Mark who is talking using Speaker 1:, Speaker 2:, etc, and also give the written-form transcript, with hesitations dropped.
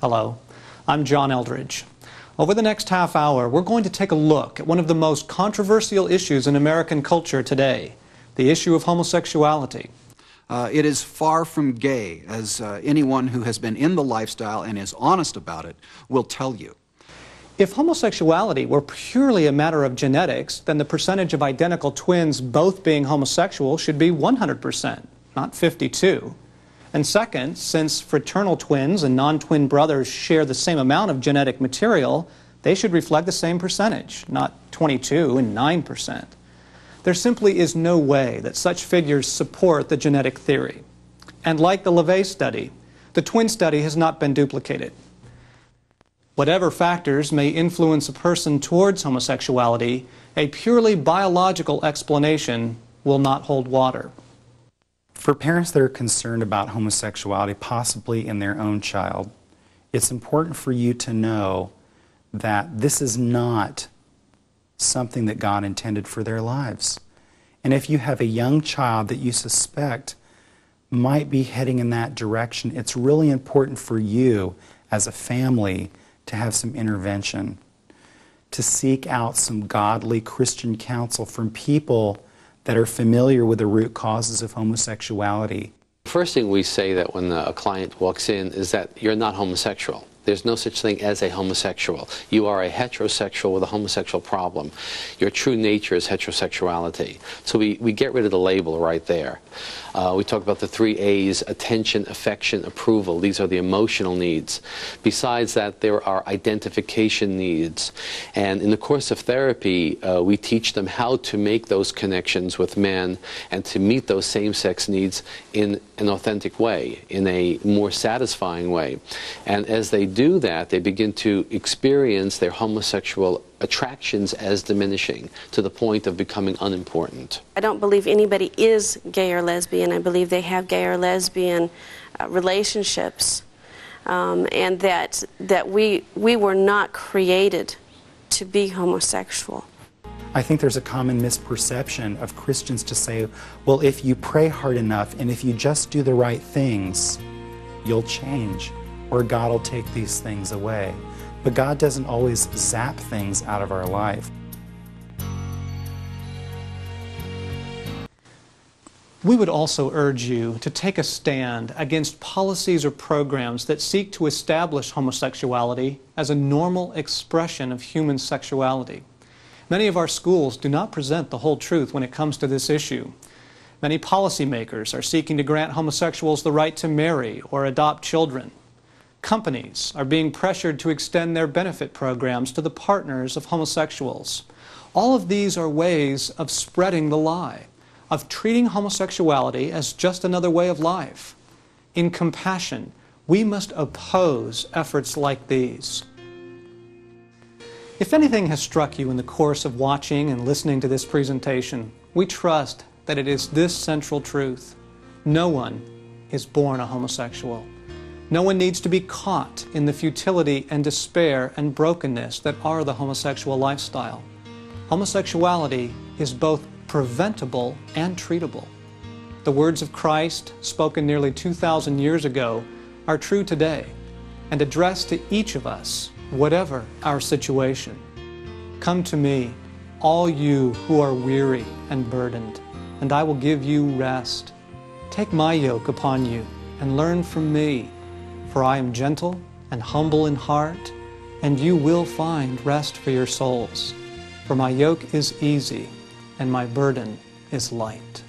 Speaker 1: Hello, I'm John Eldridge. Over the next half hour, we're going to take a look at one of the most controversial issues in American culture today, the issue of homosexuality.
Speaker 2: It is far from gay, as anyone who has been in the lifestyle and is honest about it will tell you.
Speaker 1: If homosexuality were purely a matter of genetics, then the percentage of identical twins both being homosexual should be 100%, not 52%. And second, since fraternal twins and non-twin brothers share the same amount of genetic material, they should reflect the same percentage, not 22% and 9%. There simply is no way that such figures support the genetic theory. And like the LeVay study, the twin study has not been duplicated. Whatever factors may influence a person towards homosexuality, a purely biological explanation will not hold water.
Speaker 3: For parents that are concerned about homosexuality, possibly in their own child, it's important for you to know that this is not something that God intended for their lives. And if you have a young child that you suspect might be heading in that direction, it's really important for you as a family to have some intervention, to seek out some godly Christian counsel from people that are familiar with the root causes of homosexuality.
Speaker 4: First thing we say that when a client walks in is that you're not homosexual. There's no such thing as a homosexual. You are a heterosexual with a homosexual problem. Your true nature is heterosexuality. So we get rid of the label right there. We talk about the 3 A's: attention, affection, approval. These are the emotional needs. Besides that, there are identification needs. And in the course of therapy, we teach them how to make those connections with men and to meet those same-sex needs in an authentic way, in a more satisfying way. And as they do that, they begin to experience their homosexual attractions as diminishing to the point of becoming unimportant.
Speaker 5: I don't believe anybody is gay or lesbian. I believe they have gay or lesbian relationships, and that we were not created to be homosexual.
Speaker 3: I think there's a common misperception of Christians to say, well, if you pray hard enough and if you just do the right things, you'll change, or God will take these things away. But God doesn't always zap things out of our life.
Speaker 1: We would also urge you to take a stand against policies or programs that seek to establish homosexuality as a normal expression of human sexuality. Many of our schools do not present the whole truth when it comes to this issue. Many policymakers are seeking to grant homosexuals the right to marry or adopt children. Companies are being pressured to extend their benefit programs to the partners of homosexuals. All of these are ways of spreading the lie, of treating homosexuality as just another way of life. In compassion, we must oppose efforts like these. If anything has struck you in the course of watching and listening to this presentation, we trust that it is this central truth: no one is born a homosexual. No one needs to be caught in the futility and despair and brokenness that are the homosexual lifestyle. Homosexuality is both preventable and treatable. The words of Christ, spoken nearly 2,000 years ago, are true today and addressed to each of us, whatever our situation. Come to me, all you who are weary and burdened, and I will give you rest. Take my yoke upon you and learn from me, for I am gentle and humble in heart, and you will find rest for your souls. For my yoke is easy, and my burden is light.